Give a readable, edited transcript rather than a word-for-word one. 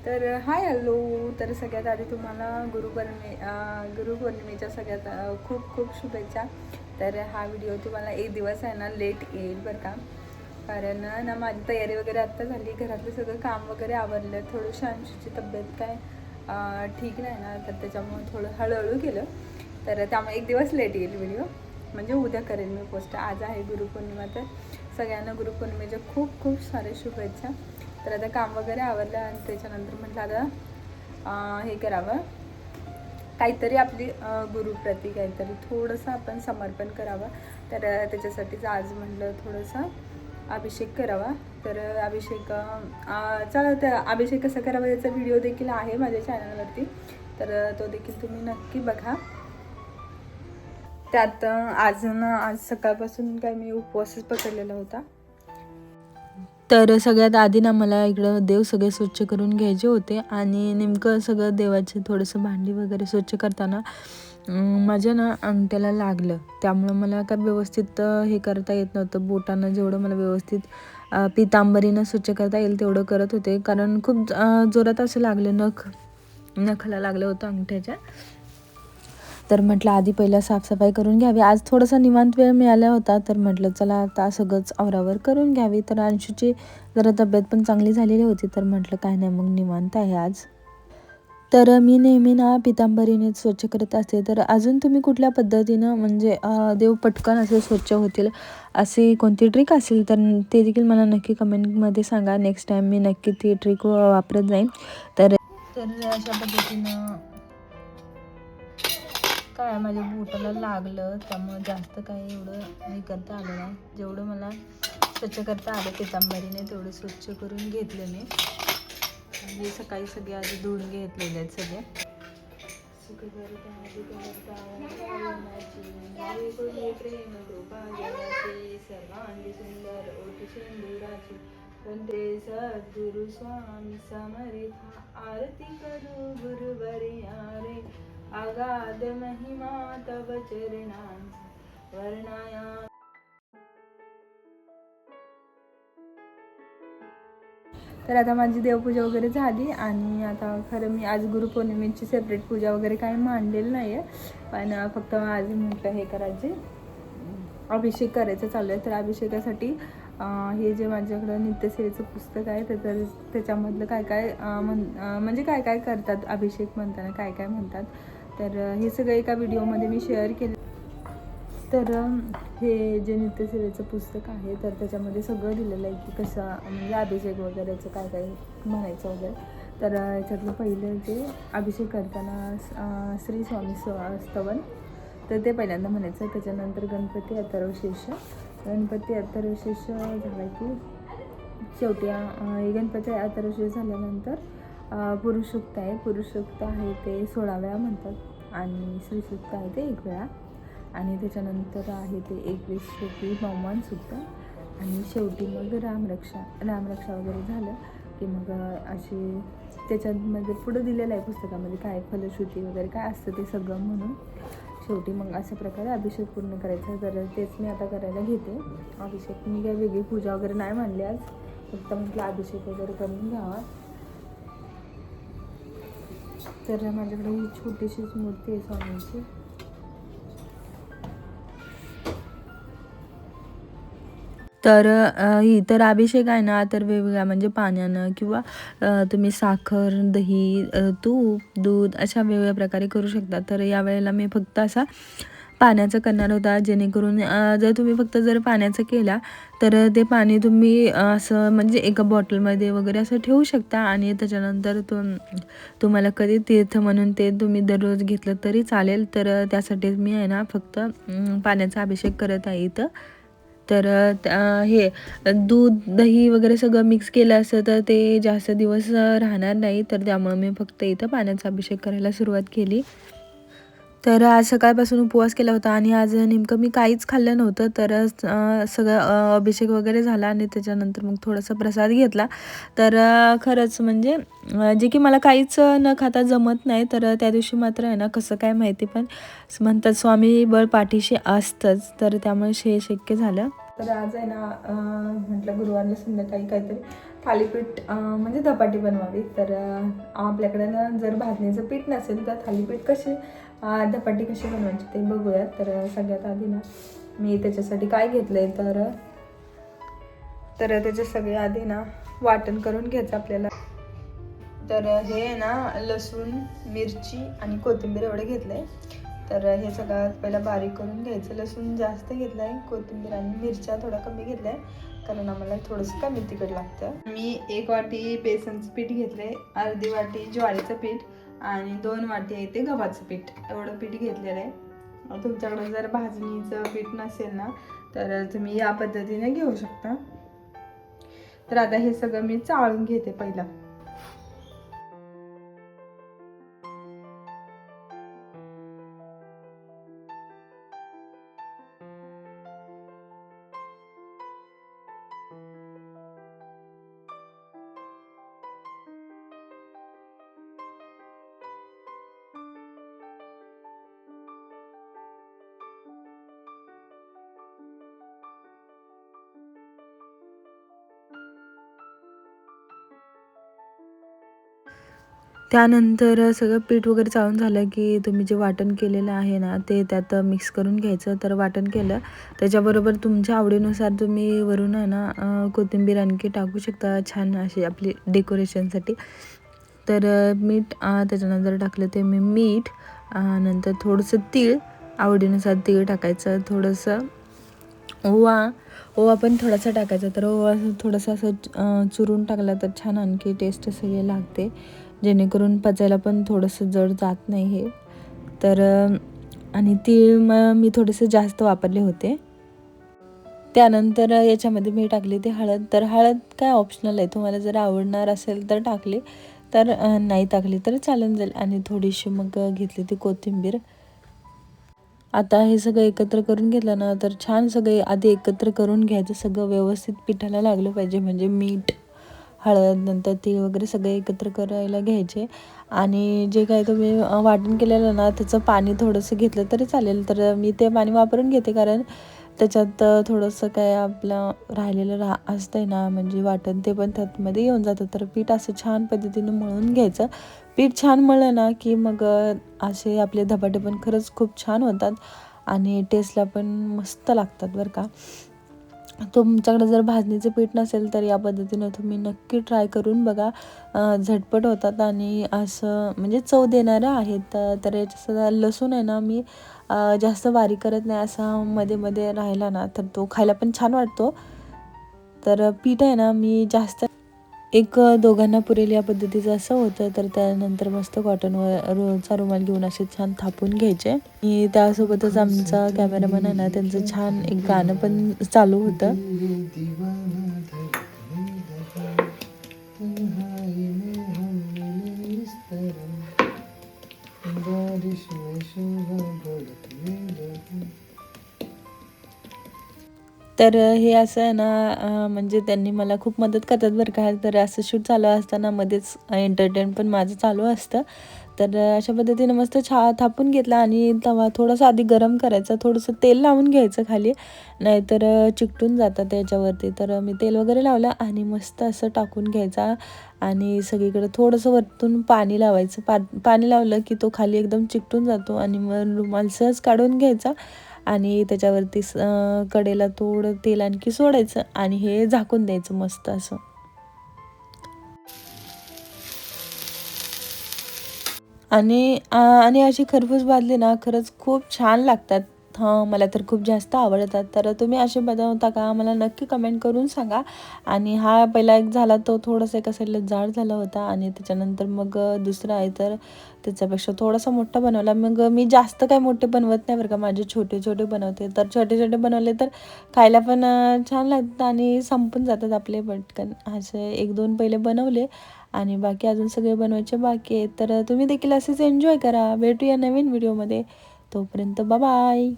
तर hi hello. तर सगळ्यात आधी तुम्हाला गुरुपौर्णिमेच्या सगळ्यात खूप खूप शुभेच्छा. तर हा व्हिडिओ तुम्हाला एक दिवस आहे ना लेट येईल बरं का, कारण ना माझी तयारी वगैरे आत्ता झाली, घरातलं सगळं काम वगैरे आवरलं. थोडीशी अंशूची तब्येत काय ठीक नाही ना, तर त्याच्यामुळे थोडं हळूहळू केलं, तर त्यामुळे एक दिवस लेट येईल व्हिडिओ. म्हणजे उद्या करेन मी पोस्ट. आज आहे गुरुपौर्णिमा, तर सगळ्यांना गुरुपौर्णिमेच्या खूप खूप साऱ्या शुभेच्छा. तर आता काम वगैरे आवरलं आणि त्याच्यानंतर म्हटलं आता हे करावं, काहीतरी आपली गुरुप्रती काहीतरी थोडंसं आपण समर्पण करावं. तर त्याच्यासाठीच आज म्हटलं थोडंसं अभिषेक करावा. तर अभिषेक चला, तर अभिषेक कसा करावा याचा व्हिडिओ देखील आहे माझ्या चॅनलवरती, तर तो देखील तुम्ही नक्की बघा. त्यात आज सकाळपासून काय मी उपवासच पकडलेला होता. तर सगळ्यात आधी ना मला इकडं देव सगळे स्वच्छ करून घ्यायचे होते, आणि नेमकं सगळं देवाचे थोडंसं भांडी वगैरे स्वच्छ करताना माझ्या ना अंगठ्याला लागलं. त्यामुळं मला काय व्यवस्थित हे करता येत नव्हतं. बोटानं जेवढं मला व्यवस्थित पितांबरीनं स्वच्छ करता येईल तेवढं करत होते, कारण खूप जोरात असं लागलं, नखाला लागलं होतं अंगठ्याच्या. तर म्हटलं आधी पहिला साफसफाई करून घ्यावी. आज थोडासा निवांत वेळ मिळाला होता, तर म्हटलं चला आता सगळंच आवरावर करून घ्यावी. तर अंशूची जरा तब्येत पण चांगली झालेली होती, तर म्हटलं काय नाही मग निवांत आहे आज. तर मी नेहमी ना पितांबरीने स्वच्छ करत असते. तर अजून तुम्ही कुठल्या पद्धतीनं म्हणजे देव पटकन असे स्वच्छ होतील अशी कोणती ट्रिक असेल तर ते देखील मला नक्की कमेंटमध्ये सांगा. नेक्स्ट टाईम मी नक्की ती ट्रिक वापरत जाईन. तर अशा पद्धतीनं काय माझ्या बोटाला लागलं, त्यामुळे जास्त काही एवढं हे करता आलं नाही. जेवढं मला स्वच्छ करता आलं पितांबरीने तेवढं स्वच्छ करून घेतलं मी. म्हणजे सकाळी सगळे आधी धुवून घेतलेले आहेत सगळे. सर्वांगी सुंदर ओटी सिंदुराची कंठे सद्गुरु स्वामी समर्था आरती करू गुरुवर्या रे. अगाध महिमा तव चरणांचा वर्णाया. तर आता माझी देवपूजा वगैरे झाली, आणि आता खरं मी आज गुरुपौर्णिमेची सेपरेट पूजा वगैरे काही मांडलेली नाही आहे, पण फक्त आज म्हटलं हे करायचे, अभिषेक करायचं चालू आहे. तर अभिषेकासाठी हे जे माझ्याकडं नित्यसेवेचं पुस्तक आहे तर त्याच्यामधलं काय काय म्हणजे काय काय करतात अभिषेक म्हणताना, काय काय म्हणतात, तर हे सगळं एका व्हिडिओमध्ये मी शेअर केलं. तर हे जे नित्यसेवेचं पुस्तक आहे तर त्याच्यामध्ये सगळं दिलेलं आहे की कसं म्हणजे अभिषेक वगैरेचं काय काय म्हणायचं वगैरे. तर याच्यातलं पहिलं जे अभिषेक करताना श्री स्वामी स्तवन, तर ते पहिल्यांदा म्हणायचं. त्याच्यानंतर गणपती अथर्वशीर्ष झाला की शेवटी गणपती अथर्वशीर्ष झाल्यानंतर पुरुषसूक्त आहे ते 16 वेळा म्हणतात, आणि श्रीसूक्त आहे ते 1 वेळा, आणि त्याच्यानंतर आहे ते 21 श्लोकी हनुमान सूक्त, आणि शेवटी मग रामरक्षा वगैरे झालं की मग अशी त्याच्यामध्ये पुढं दिलेलं आहे पुस्तकामध्ये काय फलश्रुती वगैरे काय असतं ते सगळं म्हणून. शेवटी मग अशा प्रकारे अभिषेक पूर्ण करायचा. तर तेच मी आता करायला घेते अभिषेक. मी काय वेगळी पूजा वगैरे नाही मांडली आज, फक्त म्हटलं अभिषेक वगैरे करून घ्यावा. तर माझ्याकडे ही छोटीशीच मूर्ती आहे स्वामींची. तर ही तर अभिषेक आहे ना, तर वेगवेगळ्या म्हणजे पाण्यानं किंवा तुम्ही साखर, दही, तूप, दूध अशा वेगवेगळ्या प्रकारे करू शकता. तर यावेळेला मी फक्त असा पाण्याचं करणार होता, जेणेकरून जर तुम्ही फक्त पाण्याचं केला तर ते पाणी तुम्ही असं म्हणजे एका बॉटलमध्ये वगैरे असं ठेवू शकता, आणि त्याच्यानंतर तुम्हाला कधी तीर्थ म्हणून ते तुम्ही दररोज घेतलं तरी चालेल. तर त्यासाठीच मी आहे ना फक्त पाण्याचा अभिषेक करत आहे इथं. तर हे दूध, दही वगैरे सगळं मिक्स केलं असतं तर ते जास्त दिवस राहणार नाही, तर त्यामुळे मी फक्त इथं पाण्याचा अभिषेक करायला सुरुवात केली. तर आज सकाळपासून उपवास केला होता, आणि आज नेमकं मी काहीच खाल्लं नव्हतं. तर सगळं अभिषेक वगैरे झाला, आणि त्याच्यानंतर मग थोडासा प्रसाद घेतला. तर खरंच म्हणजे जे की मला काहीच न खाता जमत नाही, तर त्या दिवशी मात्र आहे ना कसं काय माहिती, पण म्हणतात स्वामी बळ पाठीशी असतंच, तर त्यामुळे हे शक्य झालं. तर आज आहे ना म्हटलं गुरुवारला संध्याकाळी काहीतरी थालीपीठ म्हणजे धपाटी बनवावी. तर आपल्याकडं जर भाजणीचं पीठ नसेल तर थालीपीठ कशी धपाटी कशी बनवायची ते बघूयात. तर सगळ्यात आधी ना मी त्याच्यासाठी काय घेतलं आहे तर त्याचे सगळे आधी ना वाटण करून घ्यायचं आपल्याला. तर हे ना लसूण, मिरची आणि कोथिंबीर एवढे घेतलं आहे. तर हे सगळं पहिला बारीक करून घ्यायचं. लसूण जास्त घेतलं आहे, कोथिंबीर आणि मिरच्या थोडा कमी घेतल्या आहे कारण आम्हाला थोडंसं कमी तिखट लागतं. मी 1 वाटी बेसनचं पीठ घेतलं आहे, अर्धी वाटी ज्वारीचं पीठ आणि 2 वाटी आहे ते गव्हाचं पीठ, एवढं पीठ घेतलेलं आहे. तुमच्याकडे जर भाजणीचं पीठ नसेल ना तर तुम्ही या पद्धतीने घेऊ शकता. तर आता हे सगळं मी चाळून घेते पहिला. त्यानंतर सगळं पीठ वगैरे चाळून झालं की तुम्ही जे वाटण केलेलं आहे ना ते त्यात मिक्स करून घ्यायचं. तर वाटण केलं त्याच्याबरोबर तुमच्या आवडीनुसार तुम्ही वरून आहे ना कोथिंबीर आणखी टाकू शकता, छान अशी आपली डेकोरेशनसाठी. तर मीठ त्याच्यानंतर टाकलं ते मी मीठ, नंतर थोडंसं तीळ, आवडीनुसार तीळ टाकायचं, थोडंसं ओवा पण थोडासा टाकायचा. तर ओवा थोडंसं असं चुरून टाकला तर छान आणखी टेस्ट सगळे लागते, जेणेकरून पचायला पण थोडंसं जड जात नाही हे. तर आणि तीळ मी थोडेसे जास्त वापरले होते. त्यानंतर याच्यामध्ये मी टाकली ती हळद. तर हळद काय ऑप्शनल आहे, तुम्हाला जर आवडणार असेल तर टाकली, तर नाही टाकली तर चालून जाईल. आणि थोडीशी मग घेतली ती कोथिंबीर. आता हे सगळं एकत्र करून घेतलं ना तर छान सगळे आधी एकत्र करून घ्यायचं, सगळं व्यवस्थित पिठाला लागलं पाहिजे. म्हणजे मीठ, हळद, नंतर तीळ वगैरे सगळे एकत्र करायला घ्यायचे. आणि जे काही तुम्ही वाटण केलेलं ना त्याचं पाणी थोडंसं घेतलं तरी चालेल. तर मी ते पाणी वापरून घेते कारण त्याच्यात थोडंसं काय आपलं राहिलेलं असतंय ना म्हणजे वाटण, ते पण त्यातमध्ये येऊन जातं. तर पीठ असं छान पद्धतीनं मळून घ्यायचं. पीठ छान मळलं ना की मग असे आपले धपाटे पण खरंच खूप छान होतात आणि टेस्टला पण मस्त लागतात बरं का. तुमच्याकडे जर भाजणीचं पीठ नसेल तर या पद्धतीनं तुम्ही नक्की ट्राय करून बघा. झटपट होतात आणि असं म्हणजे चव देणारं आहेत. तर याच्यात लसूण आहे ना मी जास्त बारीक करत नाही, असा मध्ये मध्ये राहिला ना तर तो खायला पण छान वाटतो. तर पीठ आहे ना मी जास्त एक दोघांना पुरेल या पद्धतीचं असं होतं. तर त्यानंतर मस्त कॉटनचा रुमाल घेऊन असे छान थापून घ्यायचे. आणि त्यासोबतच आमचा कॅमेरामॅन आहे ना त्यांचं छान एक गाणं पण चालू होतं. तर हे असं आहे ना म्हणजे त्यांनी मला खूप मदत करतात बरं का. तर असं शूट चालू असताना मध्येच एंटरटेन पण माझं चालू असतं. तर अशा पद्धतीने मस्त थापून घेतला आणि तवा थोडासा आधी गरम करायचा, थोडंसं तेल लावून घ्यायचं खाली, नाहीतर चिकटून जातं त्याच्यावरती. तर मी तेल वगैरे लावलं आणि मस्त असं टाकून घ्यायचा आणि सगळीकडे थोडंसं वरतून पाणी लावायचं. पाणी लावलं की तो खाली एकदम चिकटून जातो आणि मग रुमाल सहज काढून घ्यायचा आणि त्याच्यावरती कडेला थोडं तेल आणखी सोडायचं आणि हे झाकून द्यायचं मस्त असं. आणि अशी खरपूस भाजली ना खरंच खूप छान लागतात. मला तर खूप जास्त आवडतात. तर तुम्ही असे बनवता का, मला नक्की कमेंट करून सांगा. आणि हा पहिला एक झाला तो थोडासा एका साईडला जाड झाला होता आणि त्याच्यानंतर मग दुसरा आहे तर त्याच्यापेक्षा थोडासा मोठा बनवला. मग मी जास्त काय मोठे बनवत नाही बरं का, माझे छोटे छोटे बनवते. तर छोटे छोटे बनवले तर खायला पण छान लागतं आणि संपून जातात आपले पटकन. असे 1-2 पहिले बनवले आणि बाकी अजून सगळे बनवायचे बाकी आहेत. तर तुम्ही देखील असेच एन्जॉय करा. भेटूया नवीन व्हिडिओमध्ये. तोपर्यंत बाय.